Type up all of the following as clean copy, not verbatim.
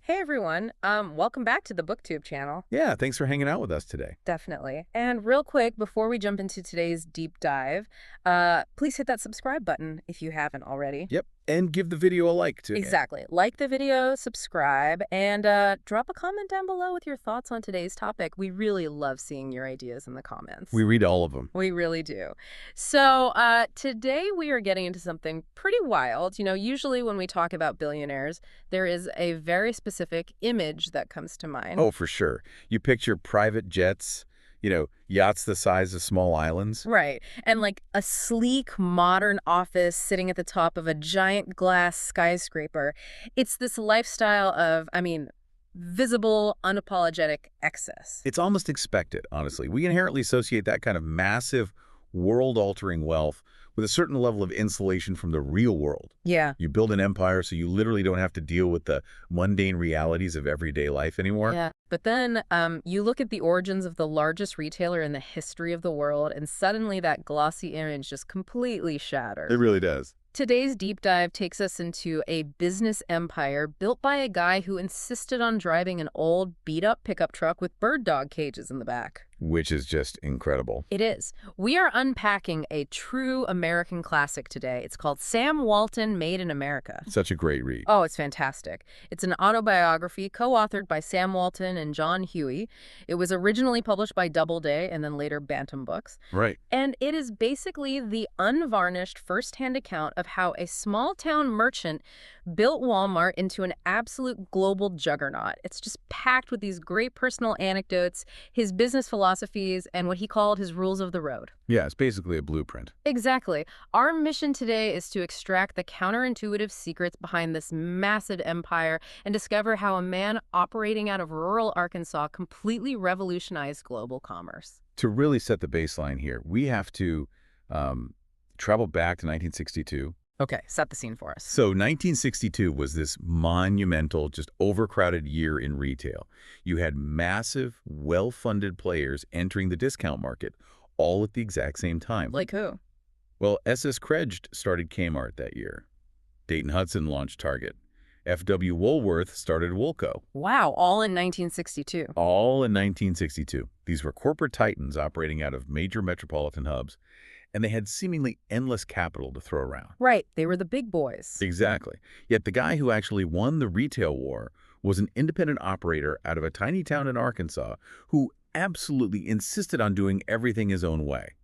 Hey everyone, welcome back to the BookTube channel. Yeah, thanks for hanging out with us today. Definitely. And real quick, before we jump into today's deep dive, please hit that subscribe button if you haven't already. Yep, and give the video a like too. Exactly. Like the video, subscribe, and drop a comment down below with your thoughts on today's topic. We really love seeing your ideas in the comments. We read all of them. We really do. So today we are getting into something pretty wild. Usually when we talk about billionaires, there is a very specific image that comes to mind. Oh, for sure. You picture private jets, yachts the size of small islands. Right. And like a sleek, modern office sitting at the top of a giant glass skyscraper. It's this lifestyle of, visible, unapologetic excess. It's almost expected, honestly. We inherently associate that kind of massive, world-altering wealth with a certain level of insulation from the real world. Yeah. You build an empire so you literally don't have to deal with the mundane realities of everyday life anymore. Yeah. But then you look at the origins of the largest retailer in the history of the world, and suddenly that glossy image just completely shatters. It really does. Today's deep dive takes us into a business empire built by a guy who insisted on driving an old, beat-up pickup truck with bird dog cages in the back. Which is just incredible. It is. We are unpacking a true American classic today. It's called Sam Walton, Made in America. Such a great read. Oh, it's fantastic. It's an autobiography co-authored by Sam Walton and John Huey. It was originally published by Doubleday and then later Bantam Books. Right. And it is basically the unvarnished first-hand account of how a small-town merchant built Walmart into an absolute global juggernaut. It's just packed with these great personal anecdotes, his business philosophies, and what he called his rules of the road. Yeah, it's basically a blueprint. Exactly. Our mission today is to extract the counterintuitive secrets behind this massive empire and discover how a man operating out of rural Arkansas completely revolutionized global commerce. To really set the baseline here, we have to travel back to 1962. Okay, set the scene for us. So 1962 was this monumental, just overcrowded year in retail. You had massive, well-funded players entering the discount market, all at the exact same time. Like who? Well, S.S. Kretsch started Kmart that year. Dayton Hudson launched Target. F.W. Woolworth started Woolco. Wow, all in 1962. All in 1962. These were corporate titans operating out of major metropolitan hubs, and they had seemingly endless capital to throw around. Right, they were the big boys. Exactly. Yet the guy who actually won the retail war was an independent operator out of a tiny town in Arkansas who absolutely insisted on doing everything his own way.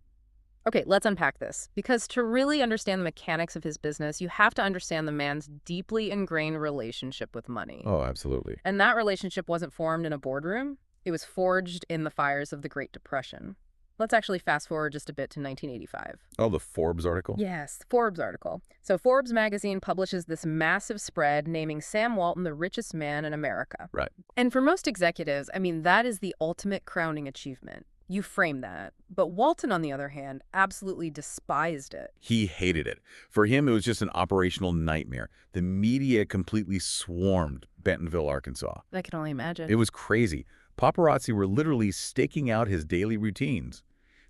Okay, let's unpack this. Because to really understand the mechanics of his business, you have to understand the man's deeply ingrained relationship with money. Oh, absolutely. And that relationship wasn't formed in a boardroom. It was forged in the fires of the Great Depression. Let's actually fast forward just a bit to 1985. Oh, the Forbes article? Yes, the Forbes article. So Forbes magazine publishes this massive spread naming Sam Walton the richest man in America. Right. And for most executives, that is the ultimate crowning achievement. You frame that. But Walton, on the other hand, absolutely despised it. He hated it. For him, it was just an operational nightmare. The media completely swarmed Bentonville, Arkansas. I can only imagine. It was crazy. Paparazzi were literally staking out his daily routines.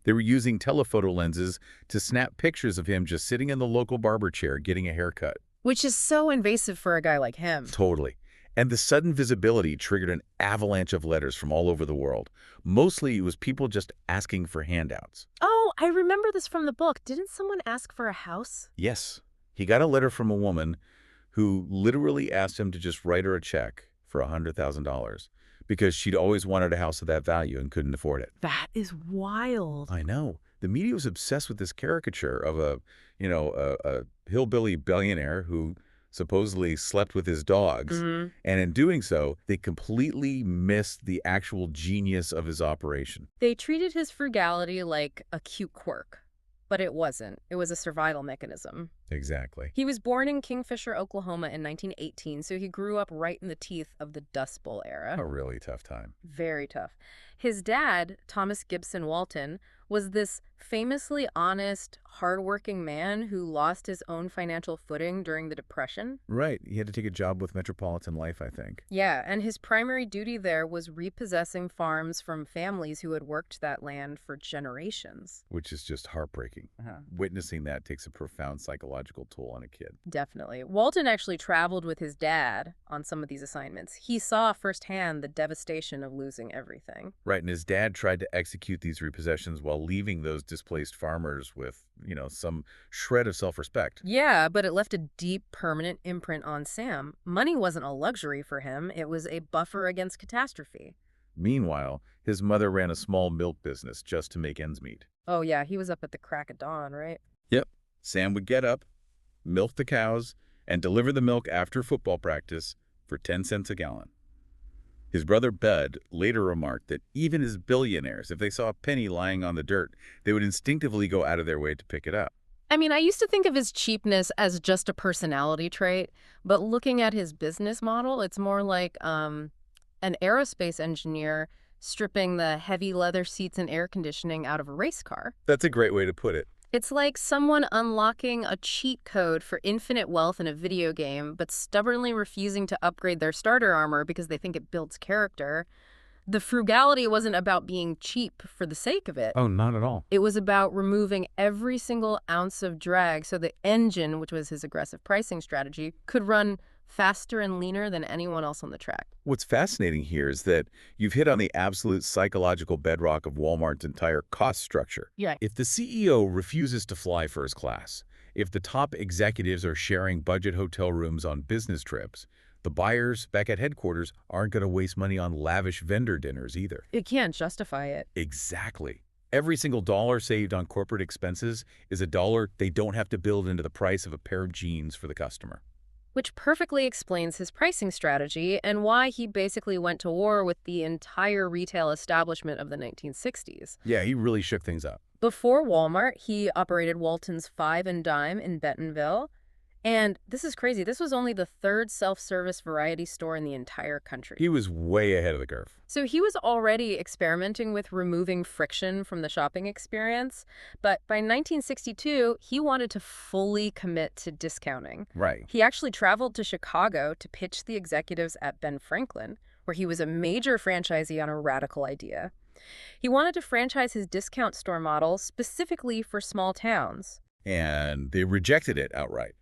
They were using telephoto lenses to snap pictures of him just sitting in the local barber chair getting a haircut. Which is so invasive for a guy like him. Totally. And the sudden visibility triggered an avalanche of letters from all over the world. Mostly it was people just asking for handouts. Oh, I remember this from the book. Didn't someone ask for a house? Yes. He got a letter from a woman who literally asked him to just write her a check for $100,000. Because she'd always wanted a house of that value and couldn't afford it. That is wild. I know. The media was obsessed with this caricature of a hillbilly billionaire who supposedly slept with his dogs. Mm-hmm. And in doing so, they completely missed the actual genius of his operation. They treated his frugality like a cute quirk. But it wasn't. It was a survival mechanism. Exactly. He was born in Kingfisher, Oklahoma in 1918, so he grew up right in the teeth of the Dust Bowl era. A really tough time. Very tough. His dad, Thomas Gibson Walton, was this famously honest, hardworking man who lost his own financial footing during the Depression. Right. He had to take a job with Metropolitan Life, I think. Yeah, and his primary duty there was repossessing farms from families who had worked that land for generations. Which is just heartbreaking. Uh-huh. Witnessing that takes a profound psychological psychological toll on a kid. Definitely. Walton actually traveled with his dad on some of these assignments. He saw firsthand the devastation of losing everything. Right, and his dad tried to execute these repossessions while leaving those displaced farmers with, some shred of self-respect. Yeah, but it left a deep, permanent imprint on Sam. Money wasn't a luxury for him. It was a buffer against catastrophe. Meanwhile, his mother ran a small milk business just to make ends meet. Oh, yeah, he was up at the crack of dawn, right? Yep. Sam would get up, milk the cows, and deliver the milk after football practice for 10 cents a gallon. His brother Bud later remarked that even as billionaires, if they saw a penny lying on the dirt, they would instinctively go out of their way to pick it up. I mean, I used to think of his cheapness as just a personality trait, but looking at his business model, it's more like an aerospace engineer stripping the heavy leather seats and air conditioning out of a race car. That's a great way to put it. It's like someone unlocking a cheat code for infinite wealth in a video game, but stubbornly refusing to upgrade their starter armor because they think it builds character. The frugality wasn't about being cheap for the sake of it. Oh, not at all. It was about removing every single ounce of drag so the engine, which was his aggressive pricing strategy, could run faster and leaner than anyone else on the track. What's fascinating here is that you've hit on the absolute psychological bedrock of Walmart's entire cost structure. Yeah. If the CEO refuses to fly first class, if the top executives are sharing budget hotel rooms on business trips, the buyers back at headquarters aren't going to waste money on lavish vendor dinners either. It can't justify it. Exactly. Every single dollar saved on corporate expenses is a dollar they don't have to build into the price of a pair of jeans for the customer. Which perfectly explains his pricing strategy and why he basically went to war with the entire retail establishment of the 1960s. Yeah, he really shook things up. Before Walmart, he operated Walton's Five and Dime in Bentonville. And this is crazy. This was only the third self-service variety store in the entire country. He was way ahead of the curve. So he was already experimenting with removing friction from the shopping experience. But by 1962, he wanted to fully commit to discounting. Right. He actually traveled to Chicago to pitch the executives at Ben Franklin, where he was a major franchisee on a radical idea. He wanted to franchise his discount store model specifically for small towns. And they rejected it outright.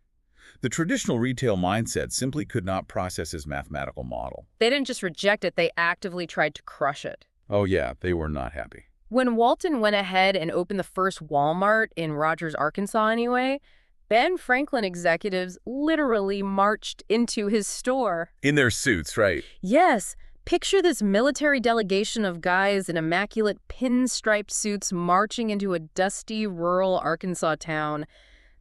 The traditional retail mindset simply could not process his mathematical model. They didn't just reject it, they actively tried to crush it. Oh yeah, they were not happy. When Walton went ahead and opened the first Walmart in Rogers, Arkansas anyway, Ben Franklin executives literally marched into his store. In their suits, right? Yes. Picture this military delegation of guys in immaculate pinstriped suits marching into a dusty rural Arkansas town.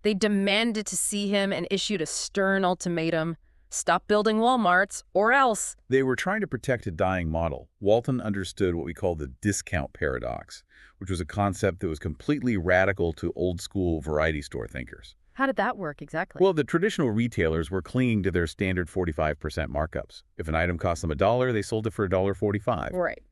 They demanded to see him and issued a stern ultimatum. Stop building Walmarts, or else. They were trying to protect a dying model. Walton understood what we call the discount paradox, which was a concept that was completely radical to old-school variety store thinkers. How did that work exactly? Well, the traditional retailers were clinging to their standard 45% markups. If an item cost them $1, they sold it for $1.45. Right.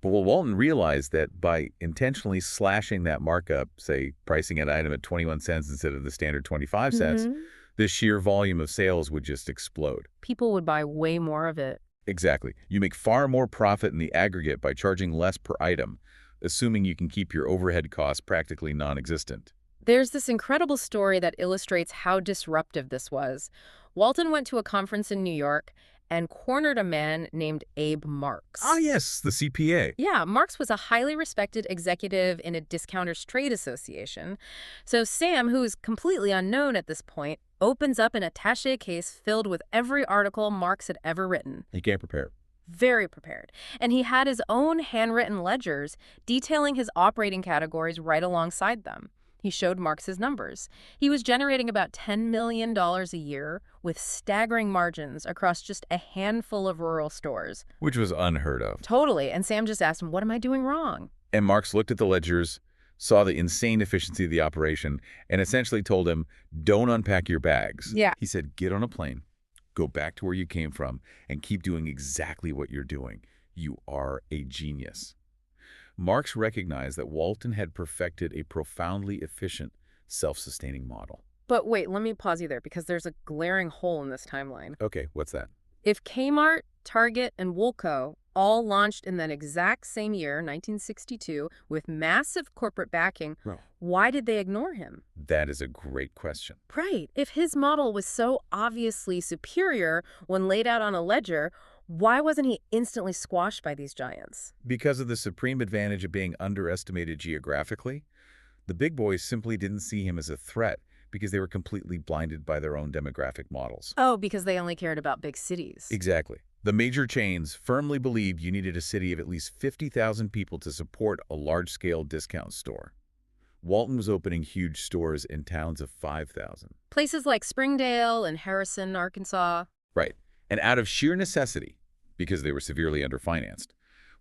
But Walton realized that by intentionally slashing that markup, say pricing an item at 21 cents instead of the standard 25 cents, the sheer volume of sales would just explode. People would buy way more of it. Exactly. You make far more profit in the aggregate by charging less per item, assuming you can keep your overhead costs practically non-existent. There's this incredible story that illustrates how disruptive this was. Walton went to a conference in New York and cornered a man named Abe Marks. Ah, yes, the CPA. Yeah, Marks was a highly respected executive in a discounters trade association. So Sam, who is completely unknown at this point, opens up an attaché case filled with every article Marks had ever written. He came prepared. Very prepared. And he had his own handwritten ledgers detailing his operating categories right alongside them. He showed Marx's numbers. He was generating about $10 million a year with staggering margins across just a handful of rural stores. Which was unheard of. Totally. And Sam just asked him, what am I doing wrong? And Marx looked at the ledgers, saw the insane efficiency of the operation, and essentially told him, don't unpack your bags. Yeah. He said, get on a plane, go back to where you came from, and keep doing exactly what you're doing. You are a genius. Marx recognized that Walton had perfected a profoundly efficient, self-sustaining model. But wait, let me pause you there because there's a glaring hole in this timeline. Okay, what's that? If Kmart, Target, and Woolco all launched in that exact same year, 1962, with massive corporate backing. Well, Why did they ignore him? that is a great question. Right. If his model was so obviously superior when laid out on a ledger, why wasn't he instantly squashed by these giants? Because of the supreme advantage of being underestimated geographically, the big boys simply didn't see him as a threat because they were completely blinded by their own demographic models. Oh, because they only cared about big cities. Exactly. The major chains firmly believed you needed a city of at least 50,000 people to support a large-scale discount store. Walton was opening huge stores in towns of 5,000. Places like Springdale and Harrison, Arkansas. Right. And out of sheer necessity, because they were severely underfinanced,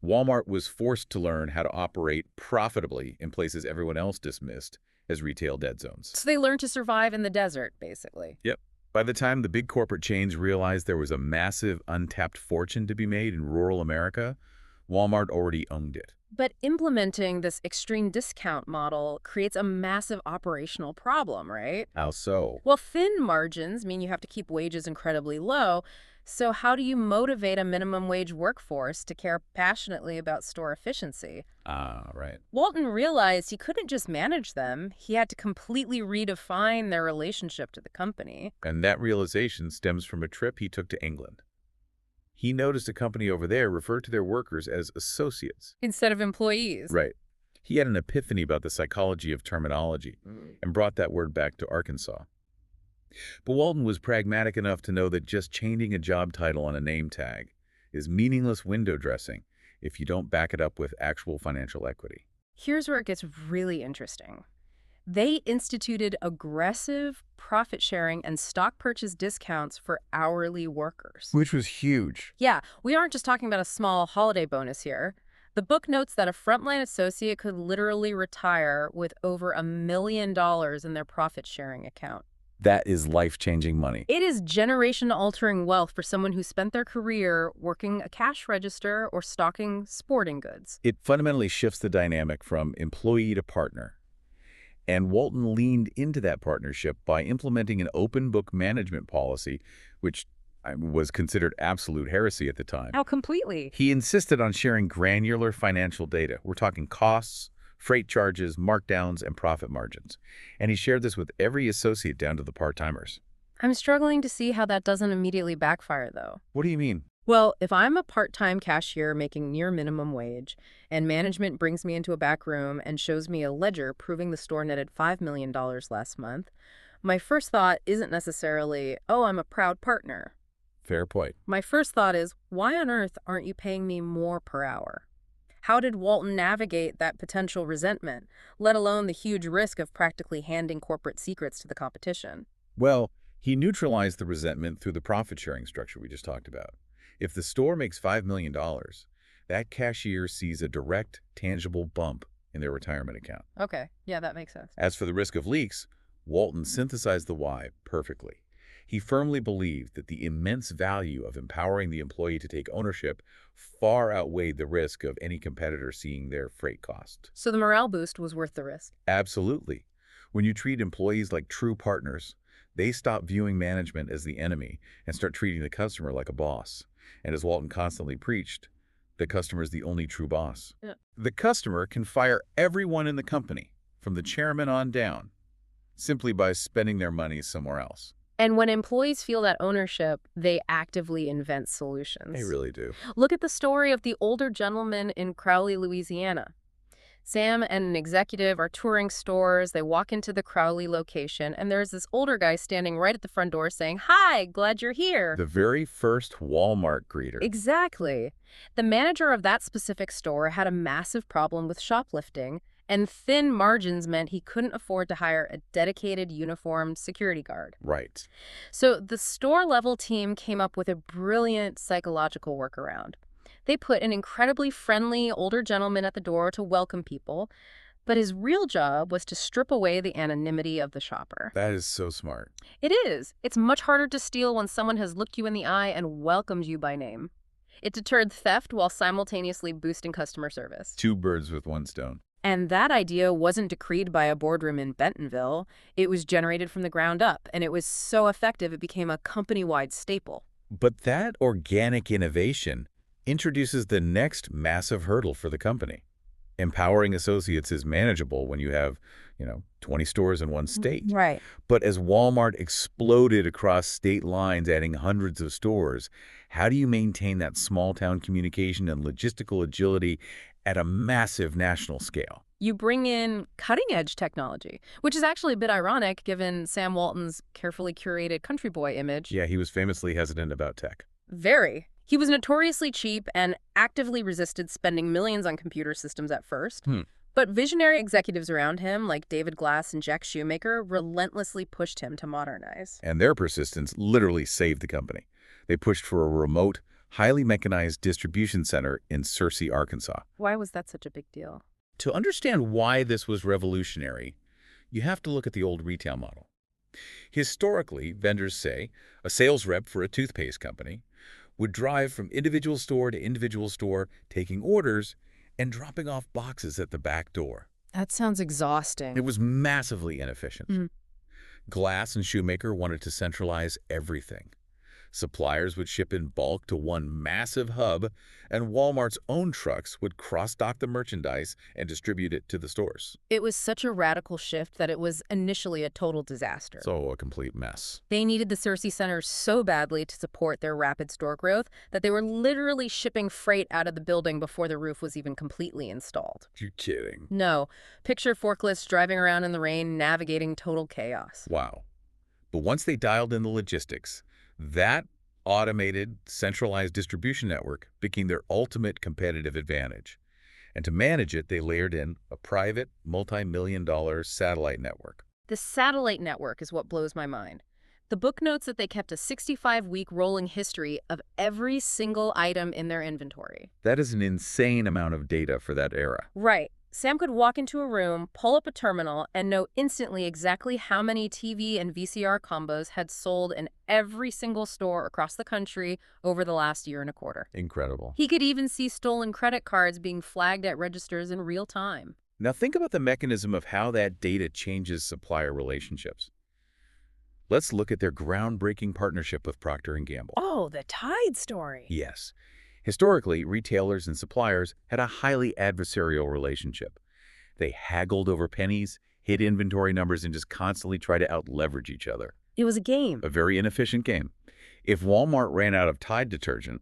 Walmart was forced to learn how to operate profitably in places everyone else dismissed as retail dead zones. So they learned to survive in the desert, basically. Yep. By the time the big corporate chains realized there was a massive untapped fortune to be made in rural America, Walmart already owned it. But implementing this extreme discount model creates a massive operational problem, right? How so? Well, thin margins mean you have to keep wages incredibly low. So how do you motivate a minimum wage workforce to care passionately about store efficiency? Ah, right. Walton realized he couldn't just manage them. He had to completely redefine their relationship to the company. And that realization stems from a trip he took to England. He noticed a company over there referred to their workers as associates. Instead of employees. Right. He had an epiphany about the psychology of terminology and brought that word back to Arkansas. But Walton was pragmatic enough to know that just changing a job title on a name tag is meaningless window dressing if you don't back it up with actual financial equity. Here's where it gets really interesting. They instituted aggressive profit sharing and stock purchase discounts for hourly workers. Which was huge. Yeah, we aren't just talking about a small holiday bonus here. The book notes that a frontline associate could literally retire with over $1 million in their profit sharing account. That is life-changing money. It is generation-altering wealth for someone who spent their career working a cash register or stocking sporting goods. It fundamentally shifts the dynamic from employee to partner. And Walton leaned into that partnership by implementing an open book management policy, which was considered absolute heresy at the time. How completely? He insisted on sharing granular financial data. We're talking costs, freight charges, markdowns, and profit margins. And he shared this with every associate down to the part-timers. I'm struggling to see how that doesn't immediately backfire, though. What do you mean? Well, if I'm a part-time cashier making near minimum wage, and management brings me into a back room and shows me a ledger proving the store netted $5 million last month, my first thought isn't necessarily, oh, I'm a proud partner. Fair point. My first thought is, why on earth aren't you paying me more per hour? How did Walton navigate that potential resentment, let alone the huge risk of practically handing corporate secrets to the competition? Well, he neutralized the resentment through the profit-sharing structure we just talked about. If the store makes $5 million, that cashier sees a direct, tangible bump in their retirement account. Okay, yeah, that makes sense. As for the risk of leaks, Walton synthesized the why perfectly. He firmly believed that the immense value of empowering the employee to take ownership far outweighed the risk of any competitor seeing their freight cost. So the morale boost was worth the risk. Absolutely. When you treat employees like true partners, they stop viewing management as the enemy and start treating the customer like a boss. And as Walton constantly preached, the customer is the only true boss. Yeah. The customer can fire everyone in the company, from the chairman on down, simply by spending their money somewhere else. And when employees feel that ownership, they actively invent solutions. They really do. Look at the story of the older gentleman in Crowley, Louisiana. Sam and an executive are touring stores. They walk into the Crowley location, and there's this older guy standing right at the front door saying, "Hi, glad you're here." The very first Walmart greeter. Exactly. The manager of that specific store had a massive problem with shoplifting, and thin margins meant he couldn't afford to hire a dedicated uniformed security guard. Right. So the store-level team came up with a brilliant psychological workaround. They put an incredibly friendly older gentleman at the door to welcome people, but his real job was to strip away the anonymity of the shopper. That is so smart. It is. It's much harder to steal when someone has looked you in the eye and welcomed you by name. It deterred theft while simultaneously boosting customer service. Two birds with one stone. And that idea wasn't decreed by a boardroom in Bentonville. It was generated from the ground up, and it was so effective it became a company-wide staple. But that organic innovation introduces the next massive hurdle for the company. Empowering associates is manageable when you have, 20 stores in one state. Right. But as Walmart exploded across state lines, adding hundreds of stores, how do you maintain that small-town communication and logistical agility at a massive national scale? You bring in cutting-edge technology, which is actually a bit ironic given Sam Walton's carefully curated country boy image. Yeah, he was famously hesitant about tech. Very. He was notoriously cheap and actively resisted spending millions on computer systems at first. But visionary executives around him, like David Glass and Jack Shoemaker, relentlessly pushed him to modernize. And their persistence literally saved the company. They pushed for a remote, highly mechanized distribution center in Searcy, Arkansas. Why was that such a big deal? To understand why this was revolutionary, you have to look at the old retail model. Historically, vendors say a sales rep for a toothpaste company would drive from individual store to individual store, taking orders and dropping off boxes at the back door. That sounds exhausting. It was massively inefficient. Glass and Shoemaker wanted to centralize everything. Suppliers would ship in bulk to one massive hub, and Walmart's own trucks would cross-dock the merchandise and distribute it to the stores. It was such a radical shift that it was initially a total disaster. So a complete mess. They needed the Searcy Center so badly to support their rapid store growth that they were literally shipping freight out of the building before the roof was even completely installed. You're kidding. No. Picture forklifts driving around in the rain, navigating total chaos. Wow. But once they dialed in the logistics, that automated, centralized distribution network became their ultimate competitive advantage. And to manage it, they layered in a private, multi-million-dollar satellite network. The satellite network is what blows my mind. The book notes that they kept a 65-week rolling history of every single item in their inventory. That is an insane amount of data for that era. Right. Sam could walk into a room, pull up a terminal, and know instantly exactly how many TV and VCR combos had sold in every single store across the country over the last year and a quarter. Incredible. He could even see stolen credit cards being flagged at registers in real time. Now think about the mechanism of how that data changes supplier relationships. Let's look at their groundbreaking partnership with Procter & Gamble. Oh, the Tide story. Yes. Historically, retailers and suppliers had a highly adversarial relationship. They haggled over pennies, hid inventory numbers, and just constantly tried to out-leverage each other. It was a game. A very inefficient game. If Walmart ran out of Tide detergent,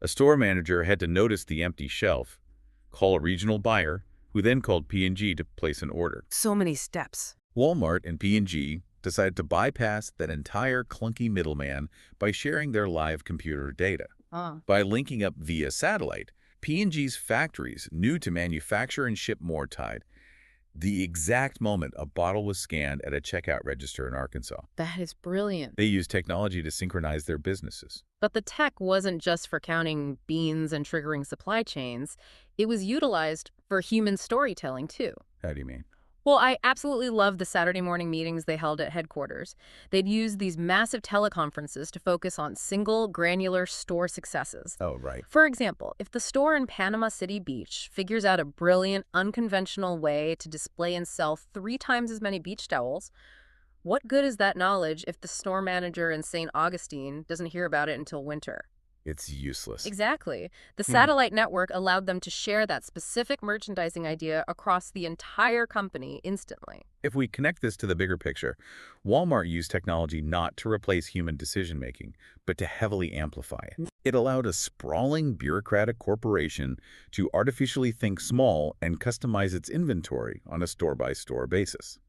a store manager had to notice the empty shelf, call a regional buyer, who then called P&G to place an order. So many steps. Walmart and P&G decided to bypass that entire clunky middleman by sharing their live computer data. By linking up via satellite, P&G's factories knew to manufacture and ship more Tide the exact moment a bottle was scanned at a checkout register in Arkansas. That is brilliant. They used technology to synchronize their businesses. But the tech wasn't just for counting beans and triggering supply chains. It was utilized for human storytelling, too. How do you mean? Well, I absolutely love the Saturday morning meetings they held at headquarters. They'd use these massive teleconferences to focus on single, granular store successes. Oh, right. For example, if the store in Panama City Beach figures out a brilliant, unconventional way to display and sell 3 times as many beach towels, what good is that knowledge if the store manager in St. Augustine doesn't hear about it until winter? It's useless. Exactly. The satellite network allowed them to share that specific merchandising idea across the entire company instantly. If we connect this to the bigger picture, Walmart used technology not to replace human decision-making, but to heavily amplify it. It allowed a sprawling bureaucratic corporation to artificially think small and customize its inventory on a store-by-store basis.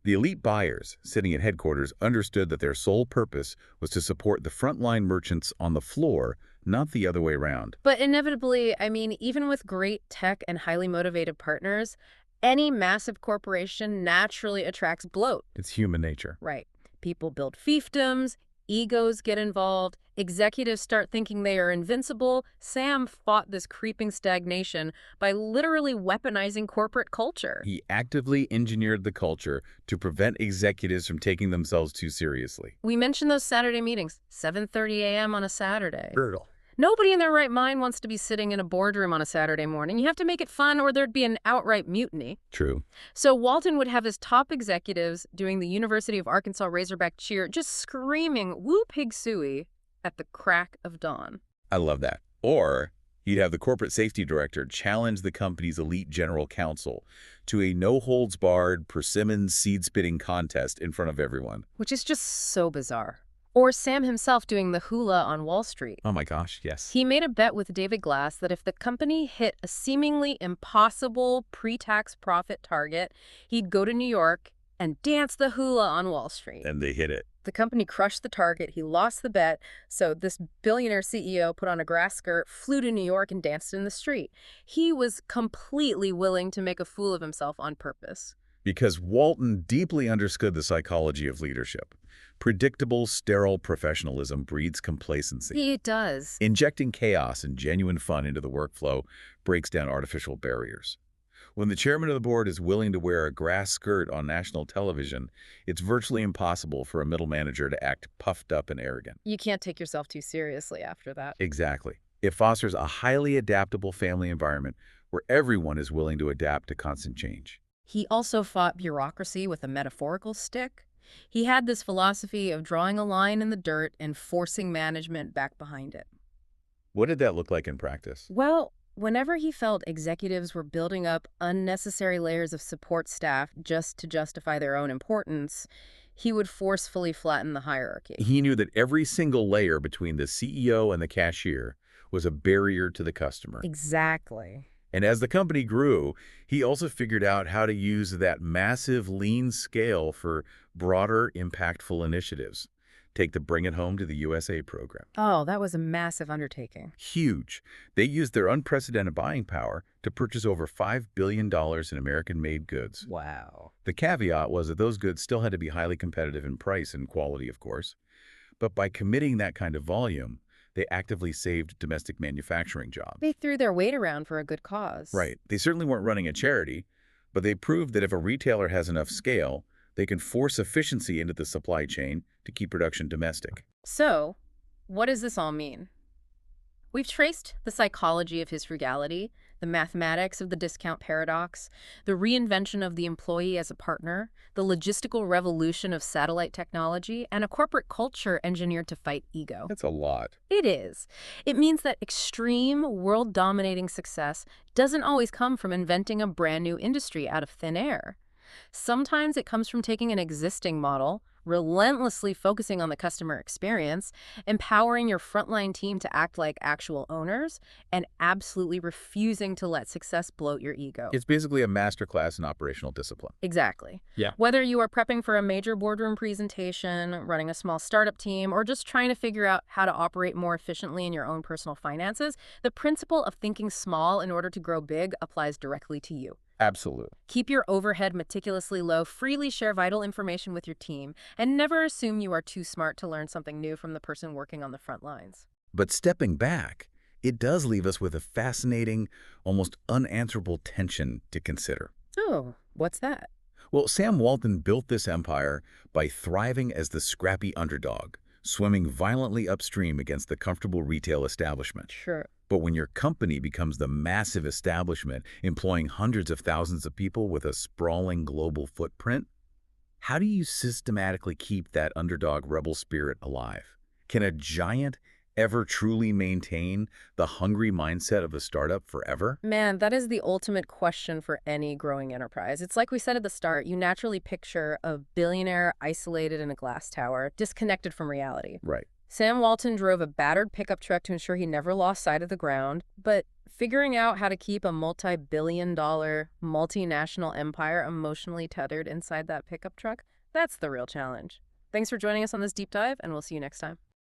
The elite buyers sitting at headquarters understood that their sole purpose was to support the frontline merchants on the floor, not the other way around. But inevitably, even with great tech and highly motivated partners, any massive corporation naturally attracts bloat. It's human nature. Right. People build fiefdoms, egos get involved, executives start thinking they are invincible. Sam fought this creeping stagnation by literally weaponizing corporate culture. He actively engineered the culture to prevent executives from taking themselves too seriously. We mentioned those Saturday meetings, 7:30 a.m. on a Saturday. Brutal. Nobody in their right mind wants to be sitting in a boardroom on a Saturday morning. You have to make it fun or there'd be an outright mutiny. True. So Walton would have his top executives doing the University of Arkansas Razorback cheer, just screaming, "Woo pig suey," at the crack of dawn. I love that. Or he'd have the corporate safety director challenge the company's elite general counsel to a no-holds-barred persimmon seed-spitting contest in front of everyone. Which is just so bizarre. Or Sam himself doing the hula on Wall Street. Oh my gosh, yes. He made a bet with David Glass that if the company hit a seemingly impossible pre-tax profit target, he'd go to New York and dance the hula on Wall Street. And they hit it. The company crushed the target, he lost the bet, so this billionaire CEO put on a grass skirt, flew to New York, and danced in the street. He was completely willing to make a fool of himself on purpose. Because Walton deeply understood the psychology of leadership. Predictable, sterile professionalism breeds complacency. It does. Injecting chaos and genuine fun into the workflow breaks down artificial barriers. When the chairman of the board is willing to wear a grass skirt on national television, it's virtually impossible for a middle manager to act puffed up and arrogant. You can't take yourself too seriously after that. Exactly. It fosters a highly adaptable family environment where everyone is willing to adapt to constant change. He also fought bureaucracy with a metaphorical stick. He had this philosophy of drawing a line in the dirt and forcing management back behind it. What did that look like in practice? Well, whenever he felt executives were building up unnecessary layers of support staff just to justify their own importance, he would forcefully flatten the hierarchy. He knew that every single layer between the CEO and the cashier was a barrier to the customer. Exactly. And as the company grew, he also figured out how to use that massive lean scale for broader, impactful initiatives. Take the Bring It Home to the USA program. Oh, that was a massive undertaking. Huge. They used their unprecedented buying power to purchase over $5 billion in American-made goods. Wow. The caveat was that those goods still had to be highly competitive in price and quality, of course. But by committing that kind of volume, they actively saved domestic manufacturing jobs. They threw their weight around for a good cause. Right. They certainly weren't running a charity, but they proved that if a retailer has enough scale, they can force efficiency into the supply chain to keep production domestic. So, what does this all mean? We've traced the psychology of his frugality, the mathematics of the discount paradox, the reinvention of the employee as a partner, the logistical revolution of satellite technology, and a corporate culture engineered to fight ego. That's a lot. It is. It means that extreme, world-dominating success doesn't always come from inventing a brand new industry out of thin air. Sometimes it comes from taking an existing model, relentlessly focusing on the customer experience, empowering your frontline team to act like actual owners, and absolutely refusing to let success bloat your ego. It's basically a masterclass in operational discipline. Exactly. Yeah. Whether you are prepping for a major boardroom presentation, running a small startup team, or just trying to figure out how to operate more efficiently in your own personal finances, the principle of thinking small in order to grow big applies directly to you. Absolutely. Keep your overhead meticulously low, freely share vital information with your team, and never assume you are too smart to learn something new from the person working on the front lines. But stepping back, it does leave us with a fascinating, almost unanswerable tension to consider. Oh, what's that? Well, Sam Walton built this empire by thriving as the scrappy underdog, swimming violently upstream against the comfortable retail establishment. Sure. But when your company becomes the massive establishment, employing hundreds of thousands of people with a sprawling global footprint, how do you systematically keep that underdog rebel spirit alive? Can a giant ever truly maintain the hungry mindset of a startup forever? Man, that is the ultimate question for any growing enterprise. It's like we said at the start, you naturally picture a billionaire isolated in a glass tower, disconnected from reality. Right. Sam Walton drove a battered pickup truck to ensure he never lost sight of the ground, but figuring out how to keep a multi-billion-dollar, multinational empire emotionally tethered inside that pickup truck, that's the real challenge. Thanks for joining us on this deep dive, and we'll see you next time.